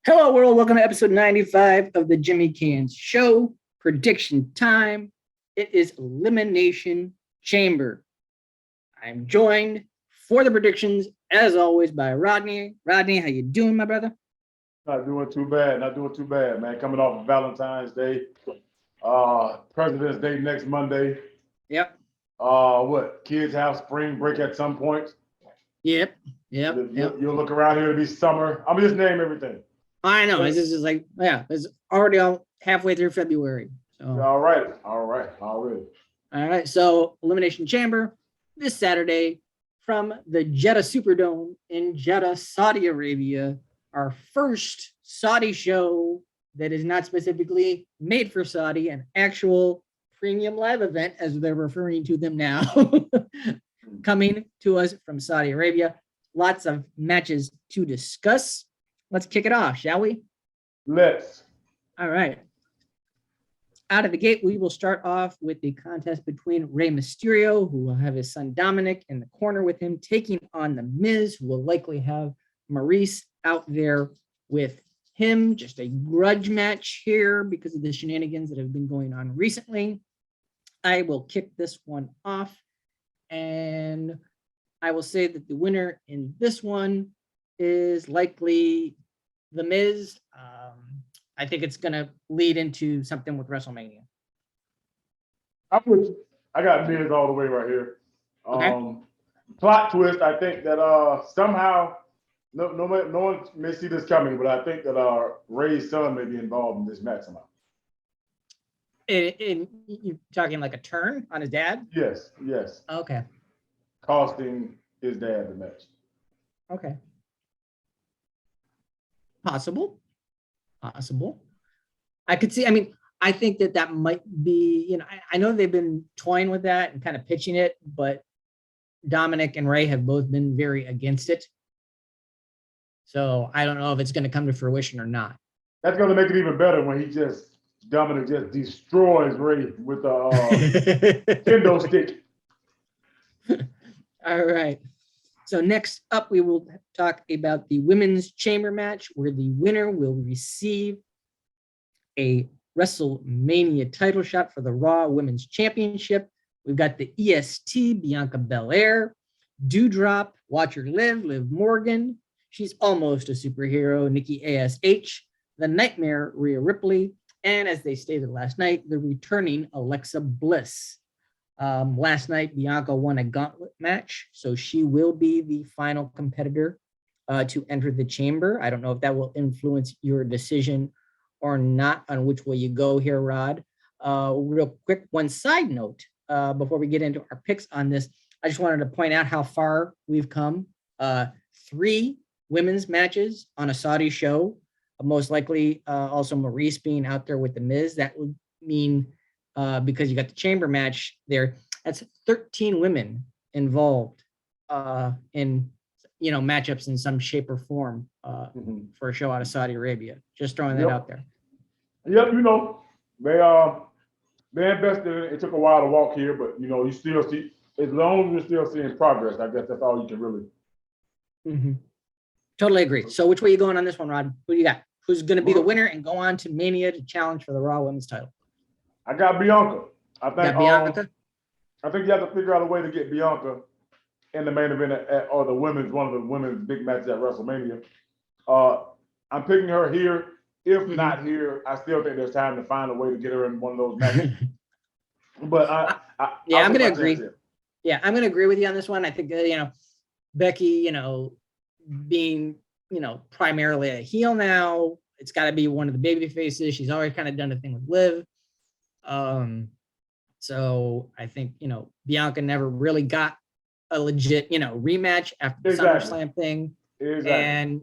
Hello, world. Welcome to episode 95 of the Jimmy Canz Show. Prediction time. It is Elimination Chamber. I'm joined for the predictions, as always, by Rodney. Rodney, how you doing, my brother? Not doing too bad. Not doing too bad, man. Coming off of Valentine's Day, President's Day next Monday. Yep. What? Kids have spring break at some point. Yep. You'll look around here to be summer. I'm just name everything. I know. It's just like, it's already all halfway through February. So All right. Already. all right. So Elimination Chamber this Saturday from the Jeddah Superdome in Jeddah, Saudi Arabia. Our first Saudi show that is not specifically made for Saudi, an actual premium live event, as they're referring to them now, coming to us from Saudi Arabia. Lots of matches to discuss. Let's kick it off, shall we? Let's. All right. Out of the gate, we will start off with the contest between Rey Mysterio, who will have his son Dominic in the corner with him, taking on The Miz, who will likely have Maurice out there with him. Just a grudge match here because of the shenanigans that have been going on recently. I will kick this one off, and I will say that the winner in this one is likely The Miz. I think it's going to lead into something with WrestleMania. I got Miz all the way right here. Okay. Plot twist. I think that somehow no one may see this coming, but I think that Ray's son may be involved in this match somehow. You're talking like a turn on his dad? Yes. Okay. Costing his dad the match. Okay. Possible. I could see, I think that might be, I know they've been toying with that and kind of pitching it, but Dominic and Ray have both been very against it. So I don't know if it's going to come to fruition or not. That's going to make it even better when Dominic just destroys Ray with a kendo stick. All right. So next up, we will talk about the women's chamber match, where the winner will receive a WrestleMania title shot for the Raw Women's Championship. We've got the EST, Bianca Belair, Doudrop, Watch Her Live, Liv Morgan. She's almost a superhero, Nikki ASH, the Nightmare, Rhea Ripley, and as they stated last night, the returning Alexa Bliss. Last night, Bianca won a gauntlet match, so she will be the final competitor to enter the chamber. I don't know if that will influence your decision or not on which way you go here, Rod. Real quick, one side note before we get into our picks on this, I just wanted to point out how far we've come. 3 women's matches on a Saudi show, most likely also Maurice being out there with The Miz. That would mean because you got the chamber match there, that's 13 women involved in matchups in some shape or form for a show out of Saudi Arabia. Just throwing that out there. Yep, they invested. It took a while to walk here, but you still see, as long as you're still seeing progress, I guess that's all you can really. Mm-hmm. Totally agree. So which way are you going on this one, Rod? Who do you got? Who's going to be the winner and go on to Mania to challenge for the Raw Women's title? I got Bianca. I think Bianca? I think you have to figure out a way to get Bianca in the main event or one of the women's big matches at WrestleMania. I'm picking her here. If not here, I still think there's time to find a way to get her in one of those matches. But I'm going to agree. Yeah, I'm going to agree with you on this one. I think Becky, being primarily a heel now, it's got to be one of the baby faces. She's already kind of done a thing with Liv. So I think, Bianca never really got a legit, rematch after the SummerSlam thing. Exactly. And,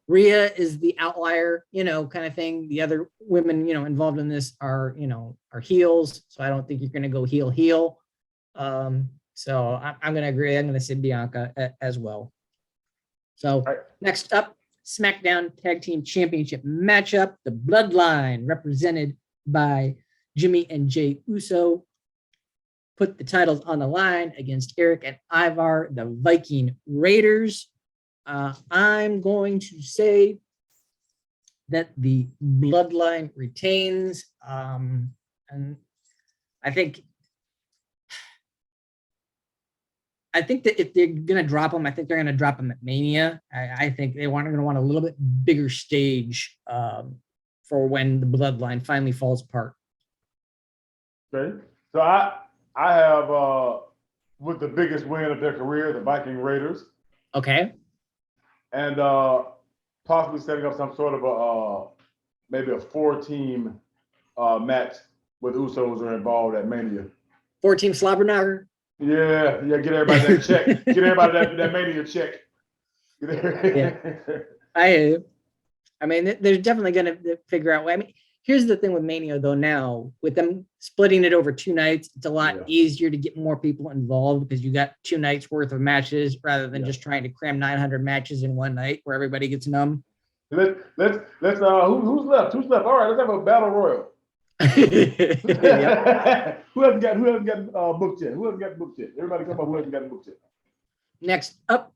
Rhea is the outlier, kind of thing. The other women, involved in this are heels. So I don't think you're going to go heel. So I'm going to agree. I'm going to say Bianca as well. So next up, SmackDown Tag Team Championship matchup, the Bloodline, represented by Jimmy and Jey Uso, put the titles on the line against Eric and Ivar, the Viking Raiders. I'm going to say that the bloodline retains. And I think that if they're gonna drop them, I think they're gonna drop them at Mania. I think gonna want a little bit bigger stage for when the bloodline finally falls apart. Okay. So I have with the biggest win of their career, the Viking Raiders. Okay. And possibly setting up some sort of a maybe a 4-team match with Usos are involved at Mania. 4-team slobberknocker. Yeah, get everybody that check. Get everybody that Mania check. Yeah. I mean, they're definitely going to figure out. I mean, here's the thing with Mania, though. Now, with them splitting it over 2 nights, it's a lot easier to get more people involved because you got 2 nights worth of matches rather than just trying to cram 900 matches in one night where everybody gets numb. Let's who's left? Who's left? All right, let's have a battle royal. Who hasn't gotten booked yet? Who hasn't gotten booked yet? Everybody come up. Who hasn't gotten booked yet? Next up,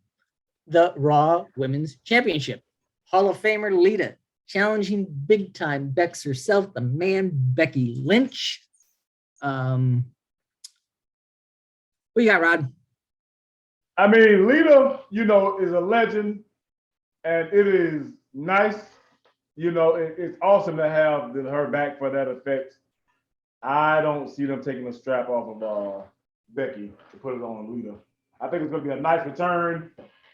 the Raw Women's Championship. Hall of Famer Lita challenging big time Bex herself, the man Becky Lynch. What you got, Rod? I mean, Lita, is a legend, and it is nice. It's awesome to have her back for that effect. I don't see them taking the strap off of Becky to put it on Lita. I think it's going to be a nice return,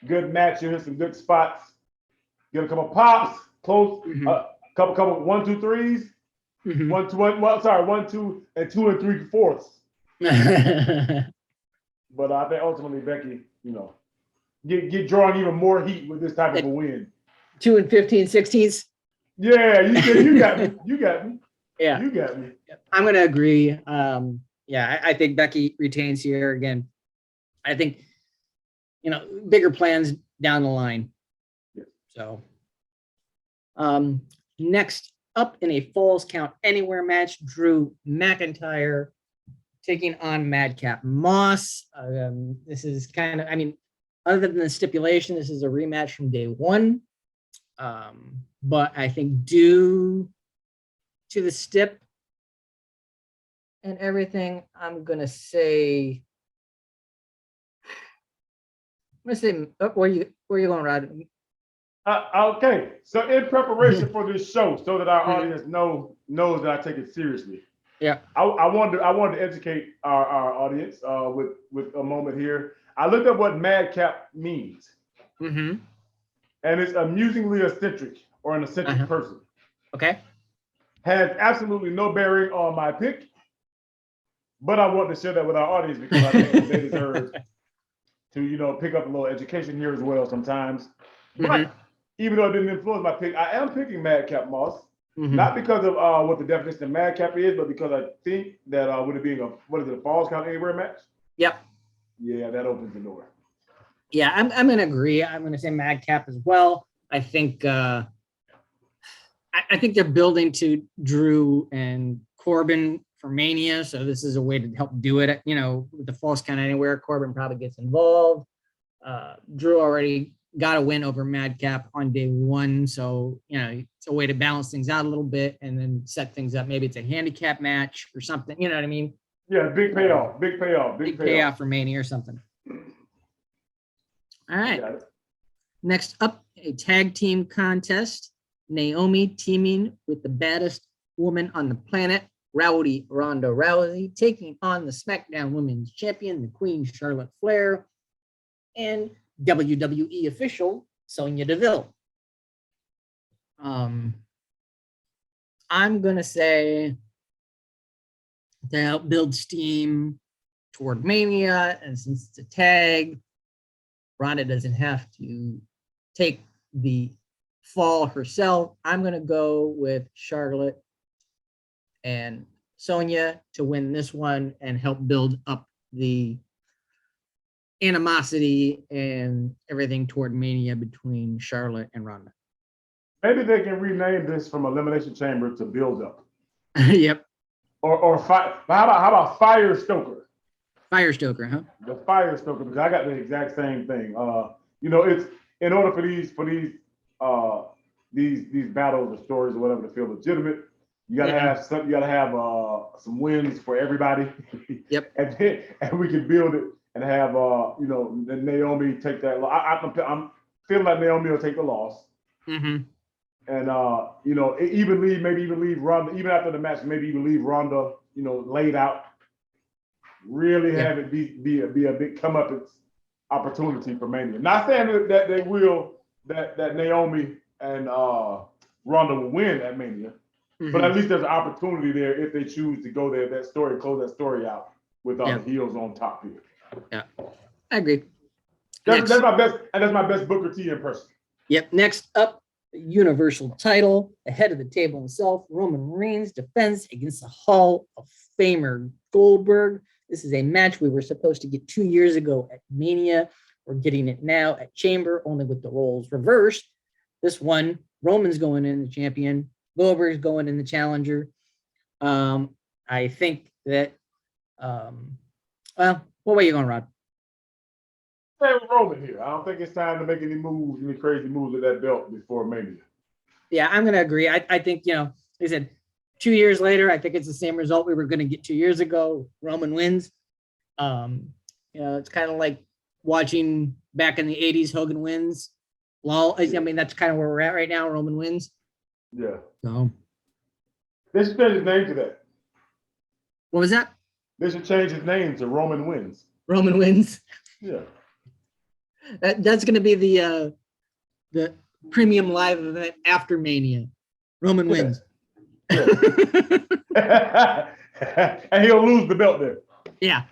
good match. You hit some good spots. Get a couple pops, close, couple 1, 2, 3s. 1, 2, 1, 2, and 2 and 3/4. But I think ultimately Becky, get drawing even more heat with this type of a win. 2 and 15/16. Yeah, you got me. You got me. Yeah, you got me. I'm gonna agree. I think Becky retains here again. I think bigger plans down the line. So, next up in a Falls Count Anywhere match, Drew McIntyre taking on Madcap Moss. This is kind of, other than the stipulation, this is a rematch from day one. But I think due to the stip and everything, I'm gonna say, where are you going, Rod? Okay, so in preparation for this show, so that our audience knows that I take it seriously. Yeah, I wanted to educate our audience with a moment here. I looked up what madcap means, and it's amusingly eccentric or an eccentric person. Okay, has absolutely no bearing on my pick, but I want to share that with our audience because I think they deserve to pick up a little education here as well sometimes. But even though it didn't influence my pick, I am picking Madcap Moss. Not because of what the definition of madcap is, but because I think that with it being a Falls Count Anywhere match? Yep. Yeah, that opens the door. Yeah, I'm going to agree. I'm going to say madcap as well. I think I think they're building to Drew and Corbin for Mania, so this is a way to help do it. With the Falls Count Anywhere, Corbin probably gets involved. Drew already got a win over Madcap on day one, so it's a way to balance things out a little bit and then set things up. Maybe it's a handicap match or something. You know what I mean? Yeah, big payoff, big payoff for Mania or something. All right. Next up, a tag team contest. Naomi teaming with the baddest woman on the planet, Rowdy Ronda Rousey, taking on the SmackDown Women's Champion, the Queen Charlotte Flair, and WWE official Sonya Deville. I'm gonna say to help build steam toward Mania, and since it's a tag, Ronda doesn't have to take the fall herself. I'm gonna go with Charlotte and Sonya to win this one and help build up the animosity and everything toward Mania between Charlotte and Ronda. Maybe they can rename this from Elimination Chamber to Build Up. Yep. Or how about Fire Stoker? Fire Stoker, huh? The Fire Stoker, because I got the exact same thing. It's in order for these battles or stories or whatever to feel legitimate, you gotta have some wins for everybody. Yep. and we can build it and have Naomi take that. I'm feeling like Naomi will take the loss. Mm-hmm. And maybe even leave Ronda, even after the match, maybe even leave Ronda, laid out. Really have it be a big comeuppance opportunity for Mania. Not saying that they will, that Naomi and Ronda will win at Mania, but at least there's an opportunity there if they choose to go there, close that story out with the heels on top here. Yeah, I agree. That's my best, and that's my best Booker T impression. Yep. Next up, the Universal title, the head of the table himself, Roman Reigns, defends against the Hall of Famer Goldberg. This is a match we were supposed to get 2 years ago at Mania. We're getting it now at Chamber, only with the roles reversed. This one, Roman's going in the champion, Goldberg's going in the challenger. I think that, what way are you going, Rod? Same with Roman here. I don't think it's time to make any crazy moves with that belt before Mania. Yeah, I'm going to agree. I think, like I said, 2 years later, I think it's the same result we were going to get 2 years ago. Roman wins. It's kind of like watching back in the 80s, Hogan wins. Lol. I mean, that's kind of where we're at right now. Roman wins. Yeah. So they should change his name to that. What was that? They should change his name to Roman Wins. Roman wins. Yeah. That's going to be the premium live event after Mania. Roman wins. Yeah. And he'll lose the belt there. Yeah.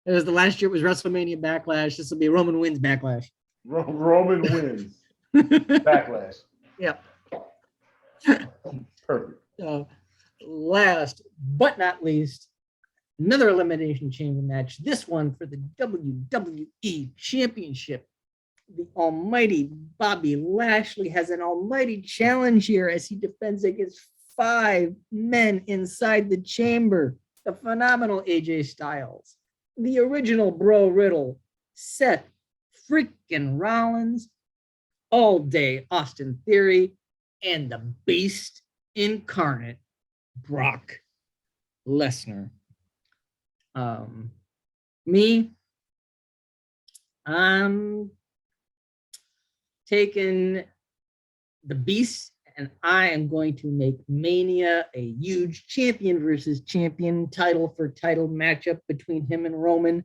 It was the last year. It was WrestleMania Backlash. This will be Roman wins Backlash. Roman wins Backlash. Yep. Perfect. Last but not least, another Elimination Chamber match. This one for the WWE Championship. The almighty Bobby Lashley has an almighty challenge here as he defends against 5 men inside the chamber. The phenomenal AJ Styles, the original Bro Riddle, Seth freaking Rollins, All Day Austin Theory, and the Beast incarnate, Brock Lesnar. I'm taking the Beast, and I am going to make Mania a huge champion versus champion, title for title matchup between him and Roman.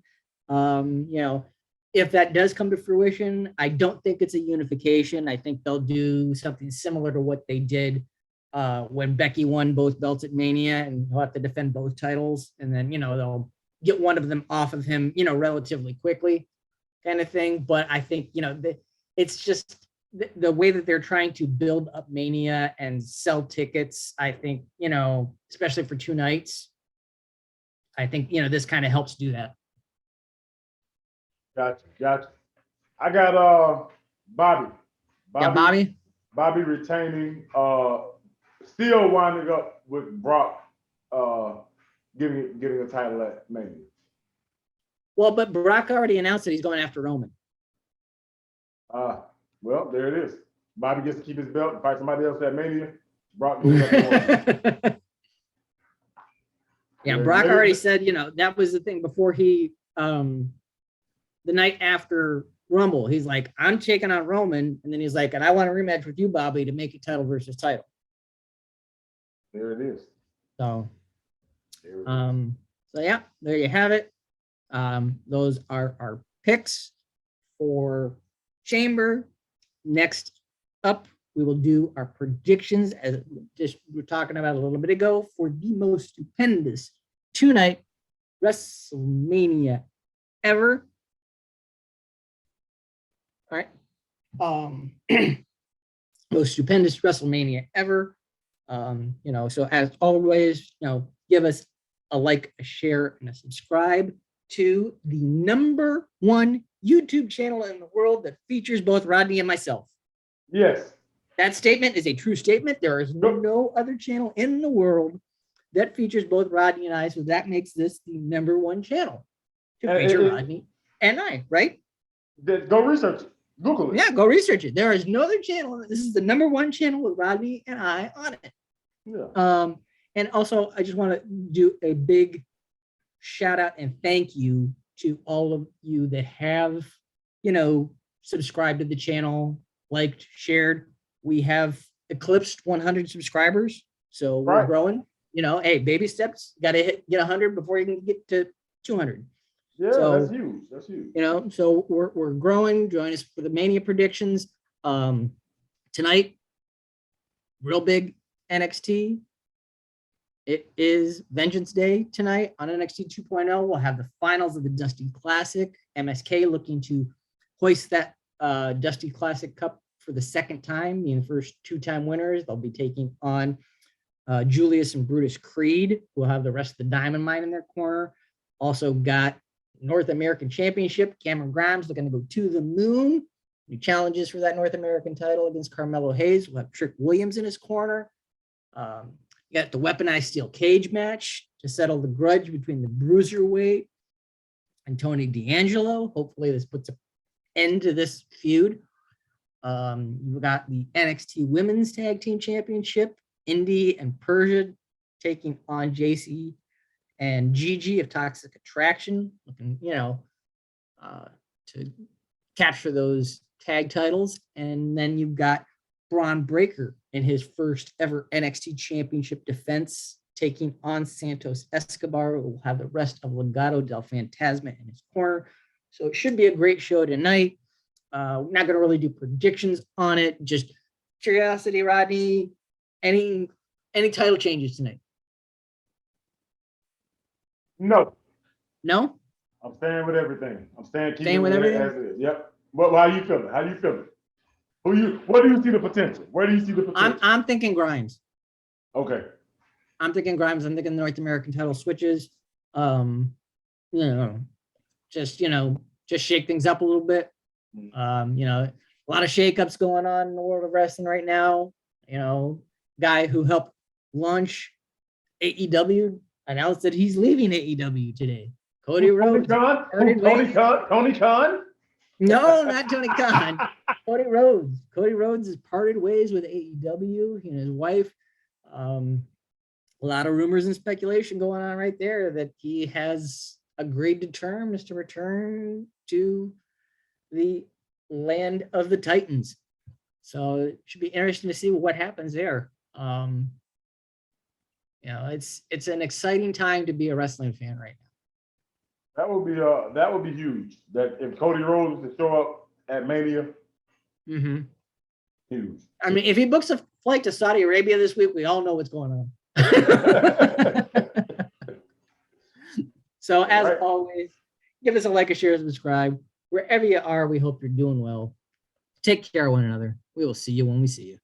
If that does come to fruition, I don't think it's a unification. I think they'll do something similar to what they did when Becky won both belts at Mania, and he'll have to defend both titles. And then, they'll get one of them off of him, relatively quickly kind of thing. But I think, it's just the way that they're trying to build up Mania and sell tickets. I think, especially for 2 nights, I think, this kind of helps do that. Gotcha. I got Bobby. Yeah, Bobby. Bobby retaining, still winding up with Brock getting a title at Mania. Well, but Brock already announced that he's going after Roman. Well, there it is. Bobby gets to keep his belt and fight somebody else at Mania. Brock goes up. Yeah, Brock already said, that was the thing before he, the night after Rumble, he's like, I'm taking on Roman. And then he's like, and I want a rematch with you, Bobby, to make it title versus title. There it is. So yeah, there you have it. Those are our picks for Chamber. Next up, we will do our predictions, as just we were talking about a little bit ago, for the most stupendous 2-night WrestleMania ever. All right. Most stupendous WrestleMania ever. So as always, give us a like, a share, and a subscribe to the #1 YouTube channel in the world that features both Rodney and myself. Yes. That statement is a true statement. There is no other channel in the world that features both Rodney and I, so that makes this the #1 channel to feature Rodney and I, right? Go research it. Google it. Yeah, go research it. There is no other channel. This is the #1 channel with Rodney and I on it. Yeah. And also, I just want to do a big shout out and thank you to all of you that have, subscribed to the channel, liked, shared. We have eclipsed 100 subscribers, so we're Right. growing. Hey, baby steps. Got to get 100 before you can get to 200. Yeah, So, that's huge. That's huge. So we're growing. Join us for the Mania predictions. Tonight, real big NXT. It is Vengeance Day tonight on NXT 2.0. We'll have the finals of the Dusty Classic. MSK looking to hoist that Dusty Classic Cup for the second time, being the first two-time winners. They'll be taking on Julius and Brutus Creed, who will have the rest of the Diamond Mine in their corner. Also got North American Championship. Cameron Grimes looking to go to the moon. New challenges for that North American title against Carmelo Hayes. We'll have Trick Williams in his corner. You got the weaponized steel cage match to settle the grudge between the Bruiserweight and Tony D'Angelo. Hopefully this puts an end to this feud. You've got the NXT Women's Tag Team Championship. Indy and Persia taking on JC and Gigi of Toxic Attraction, looking, to capture those tag titles. And then you've got Braun Breaker in his first ever NXT Championship defense, taking on Santos Escobar, who will have the rest of Legado del Fantasma in his corner. So it should be a great show tonight. We're not going to really do predictions on it. Just curiosity, Rodney. Any title changes tonight? No. No? I'm staying with everything. I'm Staying with everything as it is. Yep. Well, how you feeling? How you feeling? Where do you see the potential? Where do you see the potential? I'm thinking Grimes. Okay. I'm thinking Grimes. I'm thinking the North American title switches. Just shake things up a little bit. A lot of shakeups going on in the world of wrestling right now. Guy who helped launch AEW announced that he's leaving AEW today. Cody Rhodes. Tony Khan? No, not Tony Khan. Cody Rhodes. Cody Rhodes has parted ways with AEW. He and his wife. A lot of rumors and speculation going on right there that he has agreed to terms to return to the land of the Titans. So it should be interesting to see what happens there. It's an exciting time to be a wrestling fan right now. That would be huge. That if Cody Rhodes to show up at Mania, huge. I mean, if he books a flight to Saudi Arabia this week, we all know what's going on. So as always, give us a like, a share, subscribe. Wherever you are, we hope you're doing well. Take care of one another. We will see you when we see you.